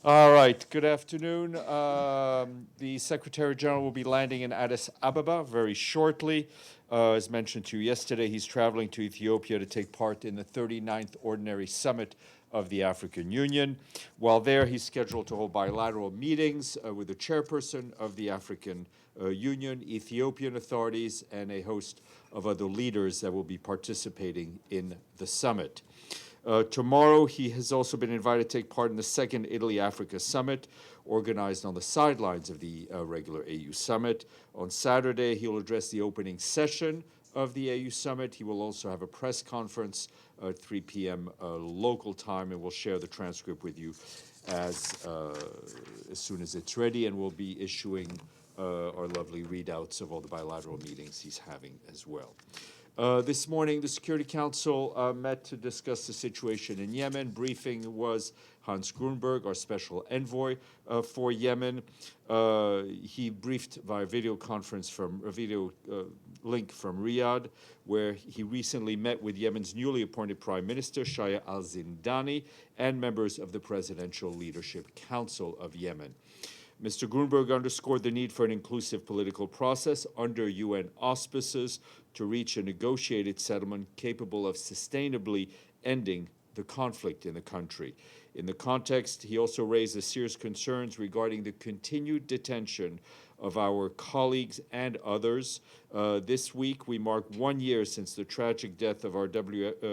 All right, good afternoon. The Secretary General will be landing in Addis Ababa very shortly. As mentioned to you yesterday, he's traveling to Ethiopia to take part in the 39th Ordinary Summit of the African Union. While there, he's scheduled to hold bilateral meetings with the chairperson of the African Union, Ethiopian authorities, and a host of other leaders that will be participating in the summit. Tomorrow, he has also been invited to take part in the second Italy-Africa Summit, organized on the sidelines of the regular AU Summit. On Saturday, he'll address the opening session of the AU Summit. He will also have a press conference at 3 p.m. Local time, and we'll share the transcript with you as soon as it's ready, and we'll be issuing our lovely readouts of all the bilateral meetings he's having as well. This morning, the Security Council met to discuss the situation in Yemen. Briefing was Hans Grunberg, our special envoy for Yemen. He briefed via video conference from a video link from Riyadh, where he recently met with Yemen's newly appointed Prime Minister, Shaya al-Zindani, and members of the Presidential Leadership Council of Yemen. Mr. Grunberg underscored the need for an inclusive political process under UN auspices to reach a negotiated settlement capable of sustainably ending the conflict in the country. In the context, he also raised the serious concerns regarding the continued detention of our colleagues and others. This week, we mark 1 year since the tragic death of our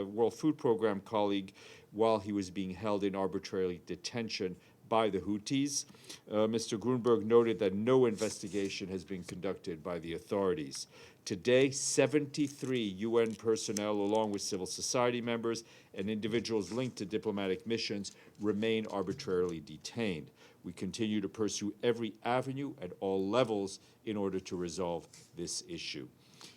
World Food Program colleague while he was being held in arbitrary detention by the Houthis. Mr. Grunberg noted that no investigation has been conducted by the authorities. Today, 73 UN personnel, along with civil society members and individuals linked to diplomatic missions, remain arbitrarily detained. We continue to pursue every avenue at all levels in order to resolve this issue.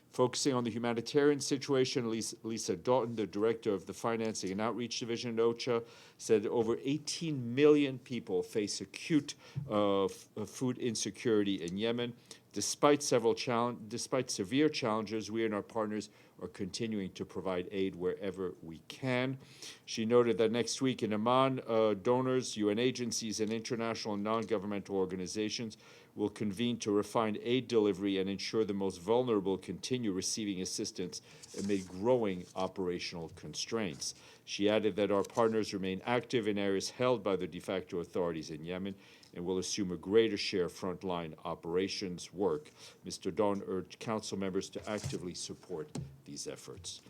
Focusing on the humanitarian situation, Lisa Doughton, the director of the Financing and Outreach Division at OCHA, said that over 18 million people face acute food insecurity in Yemen. Despite severe challenges, we and our partners are continuing to provide aid wherever we can. She noted that next week in Amman, donors, UN agencies, and international and non-governmental organizations will convene to refine aid delivery and ensure the most vulnerable continue receiving assistance amid growing operational constraints. She added that our partners remain active in areas held by the de facto authorities in Yemen and will assume a greater share of frontline operations work. Mr. Dawn urged council members to actively support these efforts.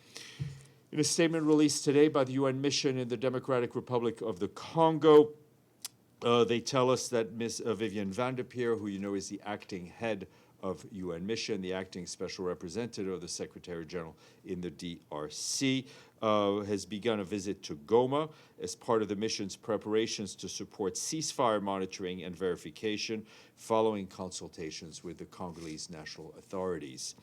In a statement released today by the UN mission in the Democratic Republic of the Congo, they tell us that Ms. Viviane van der Peer, who you know is the acting head of UN mission, the acting special representative of the Secretary General in the DRC, has begun a visit to Goma as part of the mission's preparations to support ceasefire monitoring and verification following consultations with the Congolese national authorities.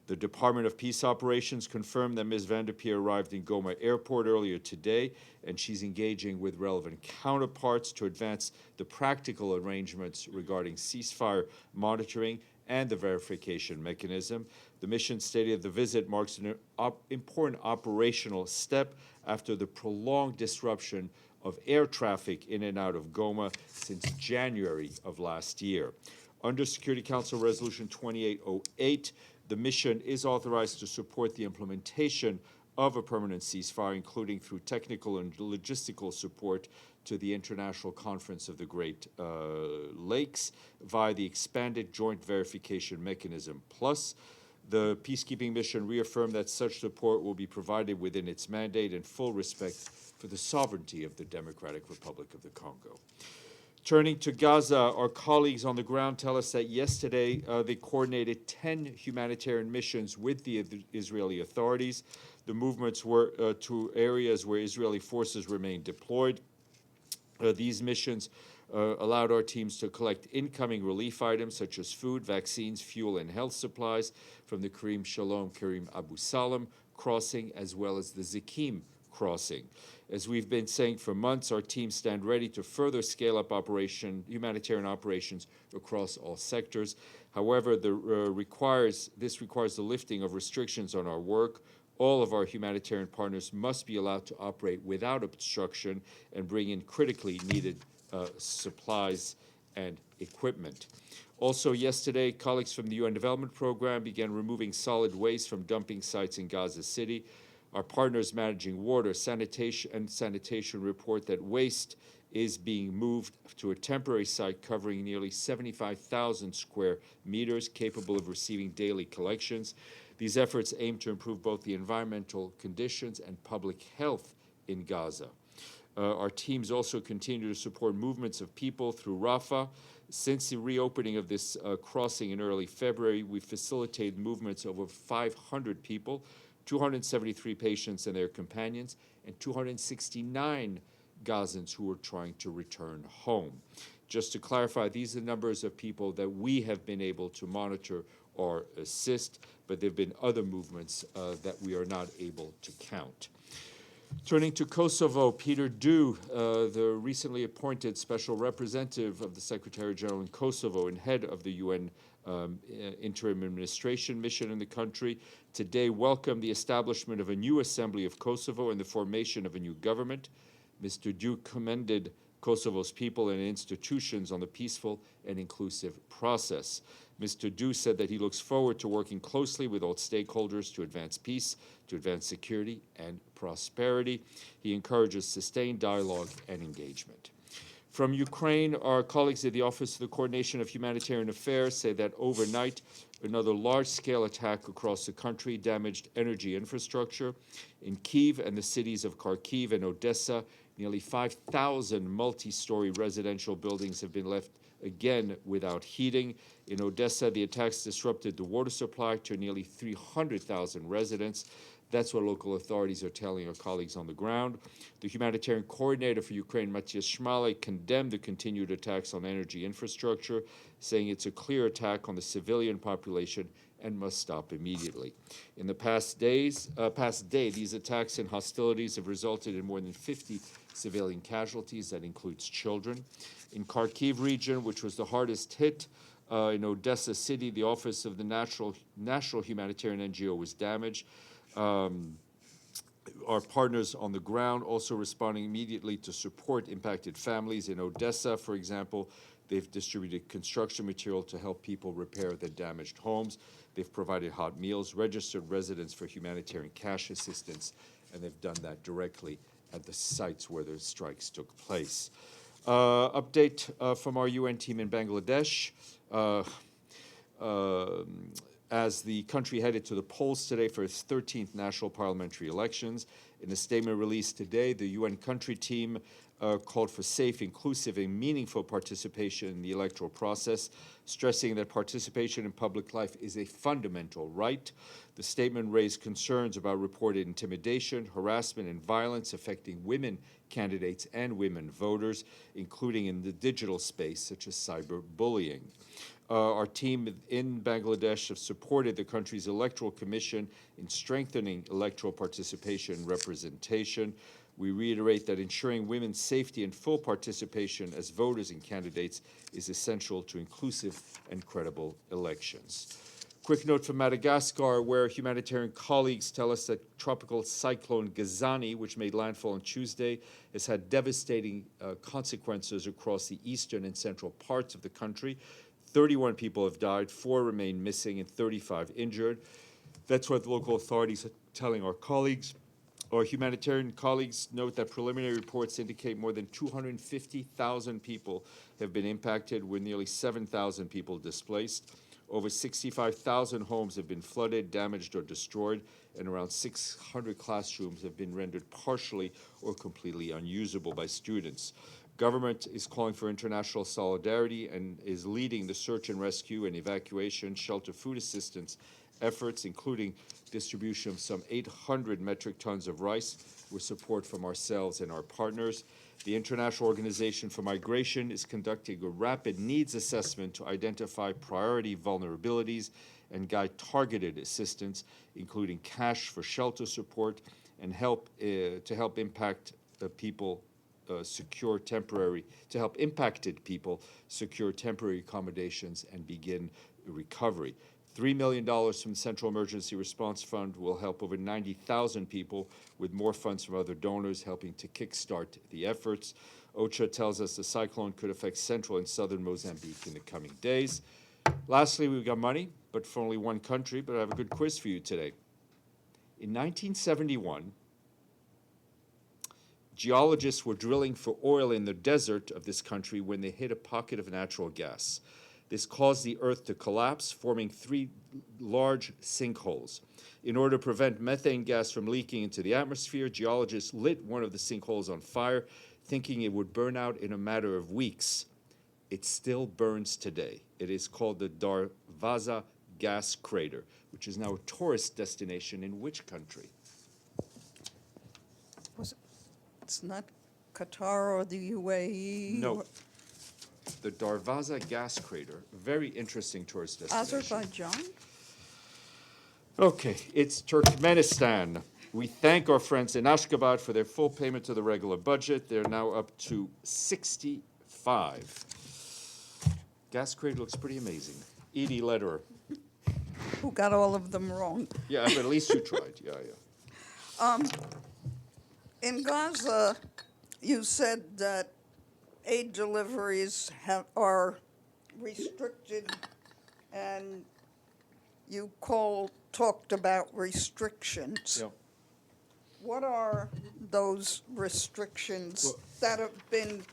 The Department of Peace Operations confirmed that Ms. van der Peer arrived in Goma Airport earlier today, and she's engaging with relevant counterparts to advance the practical arrangements regarding ceasefire monitoring and the verification mechanism. The mission stated the visit marks an important operational step after the prolonged disruption of air traffic in and out of Goma since January of last year. Under Security Council Resolution 2808, the mission is authorized to support the implementation of a permanent ceasefire, including through technical and logistical support to the International Conference of the Great Lakes via the expanded Joint Verification Mechanism. Plus, the peacekeeping mission reaffirmed that such support will be provided within its mandate and full respect for the sovereignty of the Democratic Republic of the Congo. Turning to Gaza, our colleagues on the ground tell us that yesterday they coordinated 10 humanitarian missions with the Israeli authorities. The movements were to areas where Israeli forces remain deployed. These missions allowed our teams to collect incoming relief items such as food, vaccines, fuel, and health supplies from the Karim Shalom Karim Abu Salam crossing, as well as the Zikim crossing. As we've been saying for months, our teams stand ready to further scale up humanitarian operations across all sectors. However, this requires the lifting of restrictions on our work. All of our humanitarian partners must be allowed to operate without obstruction and bring in critically needed supplies and equipment. Also yesterday, colleagues from the UN Development Program began removing solid waste from dumping sites in Gaza City. Our partners managing water, sanitation report that waste is being moved to a temporary site covering nearly 75,000 square meters, capable of receiving daily collections. These efforts aim to improve both the environmental conditions and public health in Gaza. Our teams also continue to support movements of people through Rafah. Since the reopening of this crossing in early February, we facilitated movements of over 500 people, 273 patients and their companions, and 269 Gazans who were trying to return home. Just to clarify, these are the numbers of people that we have been able to monitor or assist, but there have been other movements that we are not able to count. Turning to Kosovo, Peter Du, the recently appointed special representative of the Secretary General in Kosovo and head of the UN interim administration mission in the country, today welcomed the establishment of a new Assembly of Kosovo and the formation of a new government. Mr. Du commended Kosovo's people and institutions on the peaceful and inclusive process. Mr. Du said that he looks forward to working closely with all stakeholders to advance peace, to advance security and prosperity. He encourages sustained dialogue and engagement. From Ukraine, our colleagues at the Office of the Coordination of Humanitarian Affairs say that overnight, another large-scale attack across the country damaged energy infrastructure. In Kyiv and the cities of Kharkiv and Odessa, nearly 5,000 multi-story residential buildings have been left again without heating. In Odessa, the attacks disrupted the water supply to nearly 300,000 residents. That's what local authorities are telling our colleagues on the ground. The humanitarian coordinator for Ukraine, Matthias Schmale, condemned the continued attacks on energy infrastructure, saying it's a clear attack on the civilian population and must stop immediately. In the past day, these attacks and hostilities have resulted in more than 50 civilian casualties. That includes children. In Kharkiv region, which was the hardest hit, in Odessa City, the office of the National Humanitarian NGO was damaged. Our partners on the ground also responding immediately to support impacted families. In Odessa, for example, they've distributed construction material to help people repair their damaged homes. They've provided hot meals, registered residents for humanitarian cash assistance, and they've done that directly at the sites where the strikes took place. Update from our UN team in Bangladesh. As the country headed to the polls today for its 13th national parliamentary elections. In a statement released today, the UN country team called for safe, inclusive, and meaningful participation in the electoral process, stressing that participation in public life is a fundamental right. The statement raised concerns about reported intimidation, harassment, and violence affecting women candidates and women voters, including in the digital space, such as cyberbullying. Our team in Bangladesh have supported the country's electoral commission in strengthening electoral participation and representation. We reiterate that ensuring women's safety and full participation as voters and candidates is essential to inclusive and credible elections. Quick note from Madagascar, where humanitarian colleagues tell us that tropical cyclone Gazani, which made landfall on Tuesday, has had devastating consequences across the eastern and central parts of the country. 31 people have died, 4 remain missing, and 35 injured. That's what the local authorities are telling our colleagues. Our humanitarian colleagues note that preliminary reports indicate more than 250,000 people have been impacted, with nearly 7,000 people displaced. Over 65,000 homes have been flooded, damaged, or destroyed, and around 600 classrooms have been rendered partially or completely unusable by students. Government is calling for international solidarity and is leading the search and rescue and evacuation, shelter, food assistance efforts, including distribution of some 800 metric tons of rice with support from ourselves and our partners. The International Organization for Migration is conducting a rapid needs assessment to identify priority vulnerabilities and guide targeted assistance, including cash for shelter support and help impact the people to help impacted people secure temporary accommodations and begin recovery. $3 million from the Central Emergency Response Fund will help over 90,000 people, with more funds from other donors helping to kickstart the efforts. OCHA tells us the cyclone could affect central and southern Mozambique in the coming days. Lastly, we've got money, but for only one country, but I have a good quiz for you today. In 1971, geologists were drilling for oil in the desert of this country when they hit a pocket of natural gas. This caused the earth to collapse, forming 3 large sinkholes. In order to prevent methane gas from leaking into the atmosphere, geologists lit one of the sinkholes on fire, thinking it would burn out in a matter of weeks. It still burns today. It is called the Darvaza gas crater, which is now a tourist destination in which country? It's not Qatar or the UAE? No. The Darvaza gas crater, very interesting tourist destination. Azerbaijan? Okay, it's Turkmenistan. We thank our friends in Ashgabat for their full payment to the regular budget. They're now up to 65. Gas crater looks pretty amazing. Edie Lederer. Who got all of them wrong? Yeah, but at least you tried. Yeah. In Gaza, you said that aid deliveries are restricted, and you talked about restrictions. Yeah. What are those restrictions that have been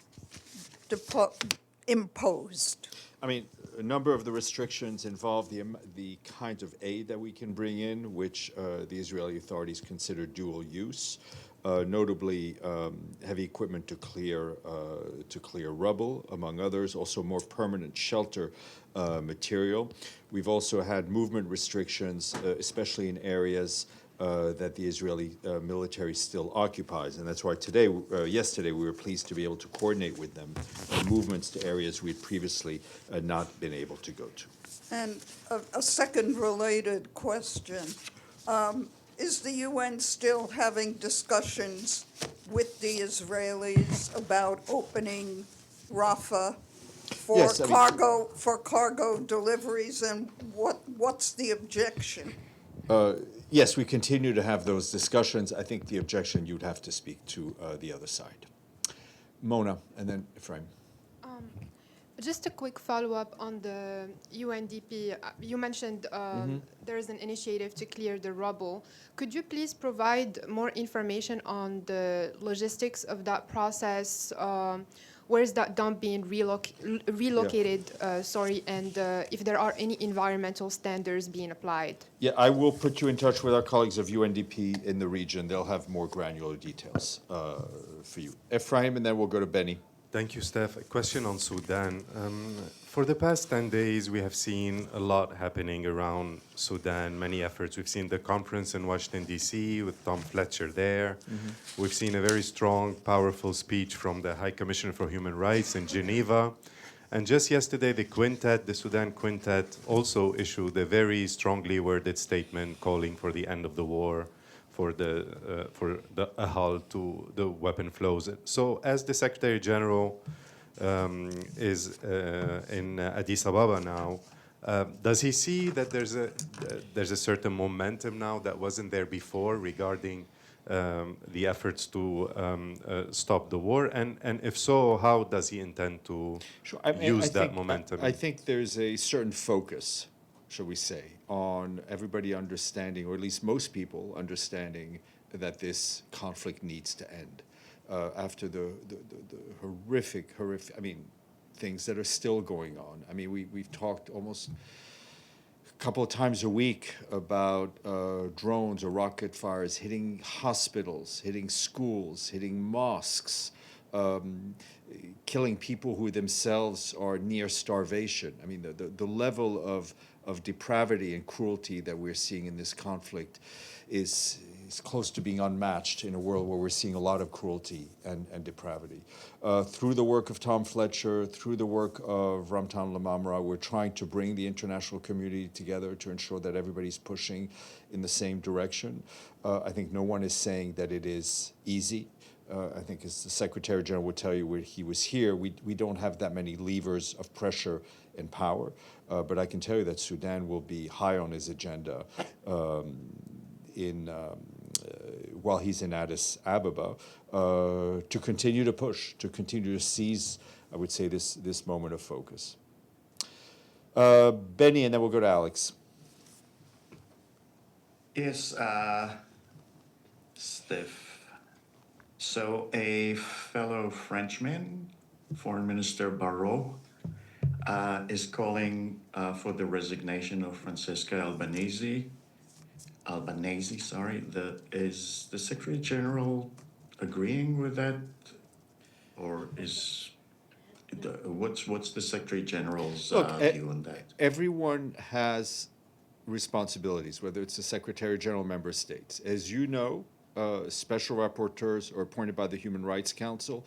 imposed? I mean, a number of the restrictions involve the kind of aid that we can bring in, which the Israeli authorities consider dual use. Notably, heavy equipment to clear rubble, among others. Also, more permanent shelter material. We've also had movement restrictions, especially in areas that the Israeli military still occupies, and that's why yesterday, we were pleased to be able to coordinate with them movements to areas we had previously not been able to go to. And a second related question. Is the UN still having discussions with the Israelis about opening Rafah for Yes, cargo deliveries, and what's the objection? Yes, we continue to have those discussions. I think the objection, you'd have to speak to the other side. Mona, and then Ephraim. Just a quick follow-up on the UNDP. You mentioned there is an initiative to clear the rubble. Could you please provide more information on the logistics of that process? Where is that dump being relocated? And if there are any environmental standards being applied? Yeah, I will put you in touch with our colleagues of UNDP in the region. They'll have more granular details for you. Ephraim, and then we'll go to Benny. Thank you, Steph. A question on Sudan. For the past 10 days, we have seen a lot happening around Sudan, many efforts. We've seen the conference in Washington, D.C. with Tom Fletcher there. Mm-hmm. We've seen a very strong, powerful speech from the High Commissioner for Human Rights in Geneva. And just yesterday, the Sudan Quintet, also issued a very strongly worded statement calling for the end of the war, for a halt to the weapon flows. So as the Secretary General is in Addis Ababa now, does he see that there's a certain momentum now that wasn't there before regarding the efforts to stop the war? And if so, how does he intend to use that momentum? I think there's a certain focus, shall we say, on everybody understanding, or at least most people understanding, that this conflict needs to end. After the horrific, I mean, things that are still going on. I mean, we've talked almost a couple of times a week about drones or rocket fires hitting hospitals, hitting schools, hitting mosques, killing people who themselves are near starvation. I mean, the level of depravity and cruelty that we're seeing in this conflict is close to being unmatched in a world where we're seeing a lot of cruelty and depravity. Through the work of Tom Fletcher, through the work of Ramtan Lamamra, we're trying to bring the international community together to ensure that everybody's pushing in the same direction. I think no one is saying that it is easy. I think, as the Secretary General would tell you when he was here, we don't have that many levers of pressure and power. But I can tell you that Sudan will be high on his agenda while he's in Addis Ababa, to continue to push, to continue to seize, I would say, this moment of focus. Benny, and then we'll go to Alex. Yes, Steph. So a fellow Frenchman, Foreign Minister Barrot, is calling for the resignation of Francesca Albanese. Is the Secretary General agreeing with that, or what's the Secretary General's view on that? Everyone has responsibilities, whether it's the Secretary General, member states. As you know, special rapporteurs are appointed by the Human Rights Council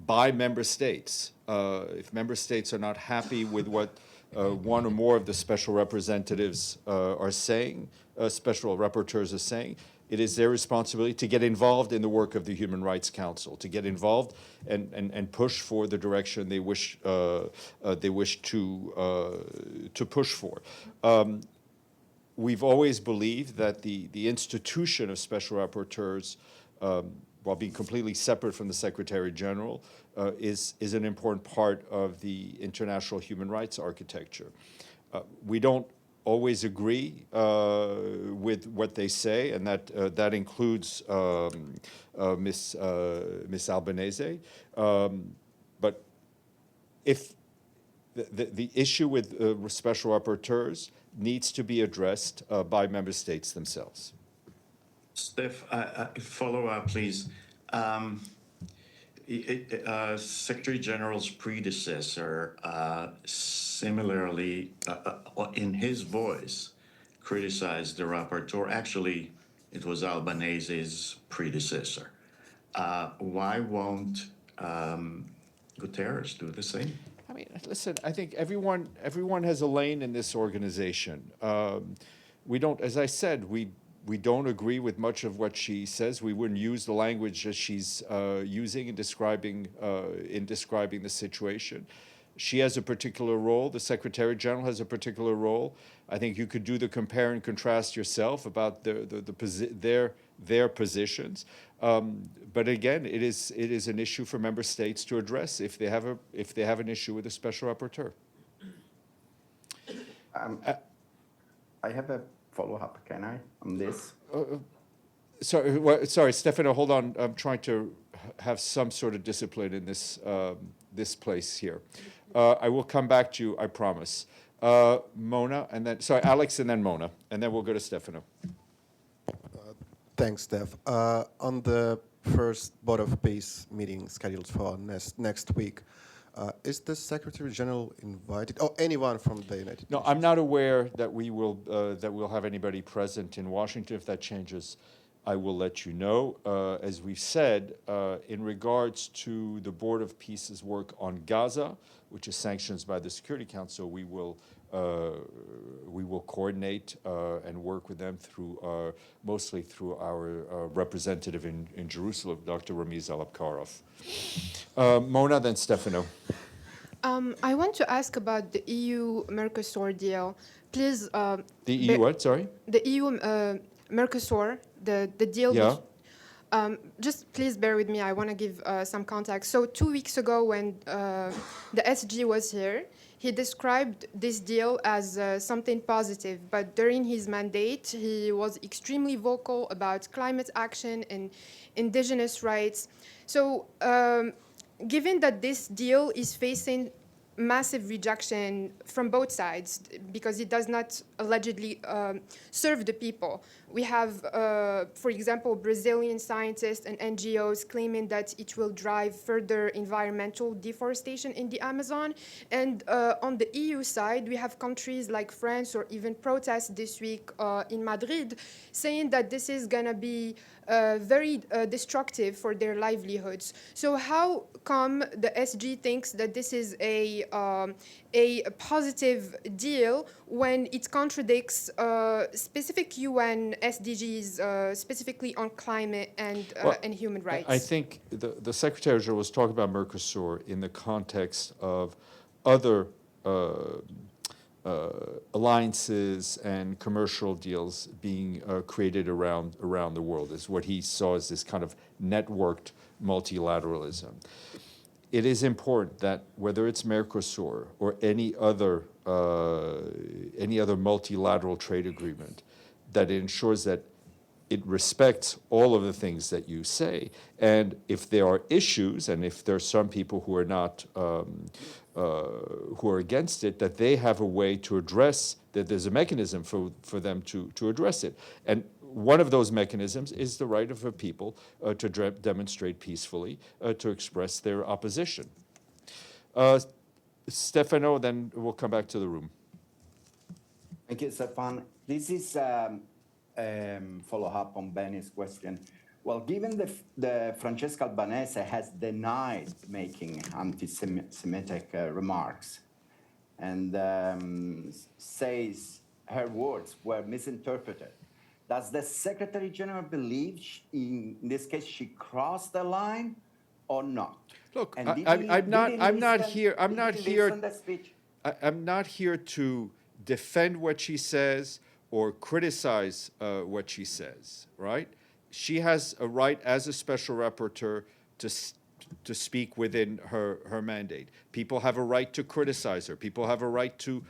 by member states. If member states are not happy with what one or more of the special representatives are saying, special rapporteurs are saying, it is their responsibility to get involved in the work of the Human Rights Council, to get involved and push for the direction they wish to push for. We've always believed that the institution of special rapporteurs, while being completely separate from the Secretary General, is an important part of the international human rights architecture. We don't always agree with what they say, and that includes Miss Albanese. But if the issue with special rapporteurs needs to be addressed by member states themselves. Steph, follow up, please. Secretary General's predecessor similarly, in his voice, criticized the rapporteur. Actually, it was Albanese's predecessor. Why won't Guterres do the same? I mean, listen, I think everyone has a lane in this organization. We don't, as I said, we don't agree with much of what she says. We wouldn't use the language that she's using in describing the situation. She has a particular role. The Secretary General has a particular role. I think you could do the compare and contrast yourself about their positions. But again, it is an issue for member states to address if they have an issue with a special rapporteur. I have a follow-up, can I, on this? Sorry, Stefano, hold on. I'm trying to have some sort of discipline in this place here. I will come back to you, I promise. Mona, and then, sorry, Alex, and then Mona, and then we'll go to Stefano. Thanks, Steph. On the first Board of Peace meeting scheduled for next week, is the Secretary General invited, or anyone from the United Nations? No, I'm not aware that we'll have anybody present in Washington. If that changes, I will let you know. As we've said, in regards to the Board of Peace's work on Gaza, which is sanctioned by the Security Council, we will coordinate and work with them through mostly through our representative in Jerusalem, Dr. Ramiz Alabkarov. Mona, then Stefano. I want to ask about the EU-Mercosur deal. Please. The EU what? Sorry. The EU-Mercosur, the deal. Yeah. Just please bear with me. I want to give some context. So 2 weeks ago, when the SG was here, he described this deal as something positive. But during his mandate, he was extremely vocal about climate action and indigenous rights. So given that this deal is facing massive rejection from both sides because it does not allegedly serve the people. We have, for example, Brazilian scientists and NGOs claiming that it will drive further environmental deforestation in the Amazon. And on the EU side, we have countries like France or even protests this week in Madrid saying that this is going to be very destructive for their livelihoods. So how come the SG thinks that this is a positive deal when it contradicts specific UN SDGs, specifically on climate and human rights? I think the Secretary General was talking about Mercosur in the context of other alliances and commercial deals being created around the world, is what he saw as this kind of networked multilateralism. It is important that whether it's Mercosur or any other multilateral trade agreement, that it ensures that it respects all of the things that you say. And if there are issues, and if there are some people who are not, who are against it, that they have a way to address, that there's a mechanism for them to address it. And one of those mechanisms is the right of a people to demonstrate peacefully, to express their opposition. Stefano, then we'll come back to the room. Thank you, Stéphane. This is follow-up on Benny's question. Well, given the Francesca Albanese has denied making anti-Semitic remarks and says her words were misinterpreted, does the Secretary General believe in this case she crossed the line or not? Look, And I'm not here to defend what she says or criticize what she says, right? She has a right as a special rapporteur to speak within her mandate. People have a right to criticize her. People have a right to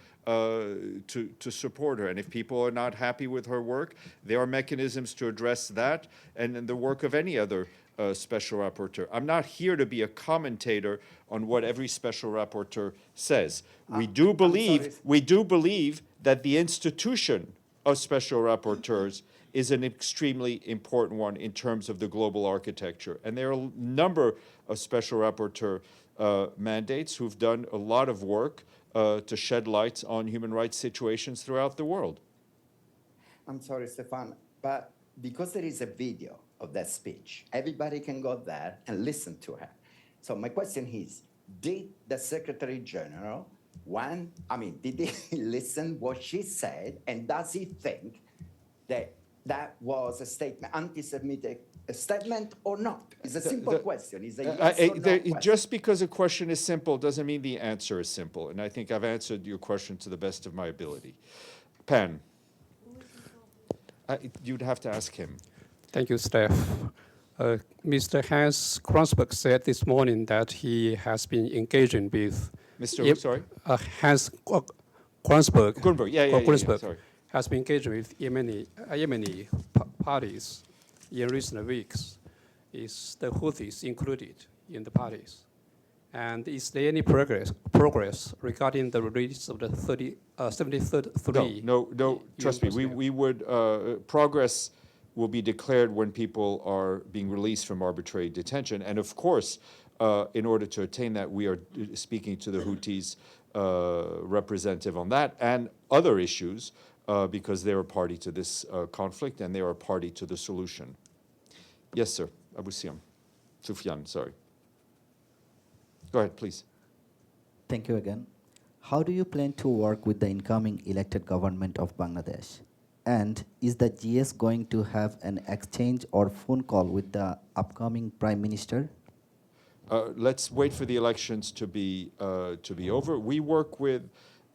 support her. And if people are not happy with her work, there are mechanisms to address that and the work of any other special rapporteur. I'm not here to be a commentator on what every special rapporteur says. We do believe that the institution of special rapporteurs is an extremely important one in terms of the global architecture. And there are a number of special rapporteur mandates who've done a lot of work to shed light on human rights situations throughout the world. I'm sorry, Stéphane, but because there is a video of that speech, everybody can go there and listen to her. So my question is, did the Secretary General, did he listen what she said, and does he think that that was a statement, anti-Semitic statement or not? It's a simple question. It's a yes or no question. Just because a question is simple doesn't mean the answer is simple. And I think I've answered your question to the best of my ability. Pan. You'd have to ask him. Thank you, Steph. Mr. Hans Kronberg said this morning that he has been engaging with... Mr. Who, sorry? Hans Kronberg. Kronberg, yeah, sorry. Has been engaging with Yemeni parties in recent weeks. Is the Houthis included in the parties? And is there any progress regarding the release of the 73? No, trust me, we would, progress will be declared when people are being released from arbitrary detention. And of course, in order to attain that, we are speaking to the Houthis representative on that and other issues because they are party to this conflict and they are party to the solution. Yes, sir. Abu Sufyan, sorry. Go ahead, please. Thank you again. How do you plan to work with the incoming elected government of Bangladesh? And is the GS going to have an exchange or phone call with the upcoming Prime Minister? Let's wait for the elections to be over. We work with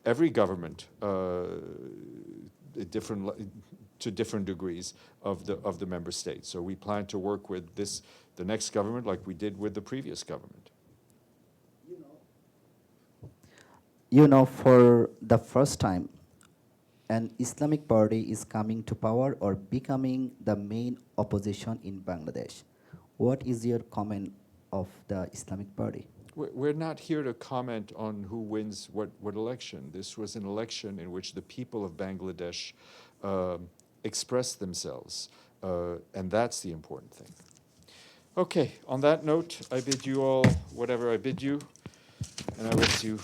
every government to different degrees of the member states. So we plan to work with the next government like we did with the previous government. You know, for the first time, an Islamic party is coming to power or becoming the main opposition in Bangladesh. What is your comment of the Islamic party? We're not here to comment on who wins what election. This was an election in which the people of Bangladesh expressed themselves, and that's the important thing. Okay, on that note, I bid you all whatever I bid you, and I wish you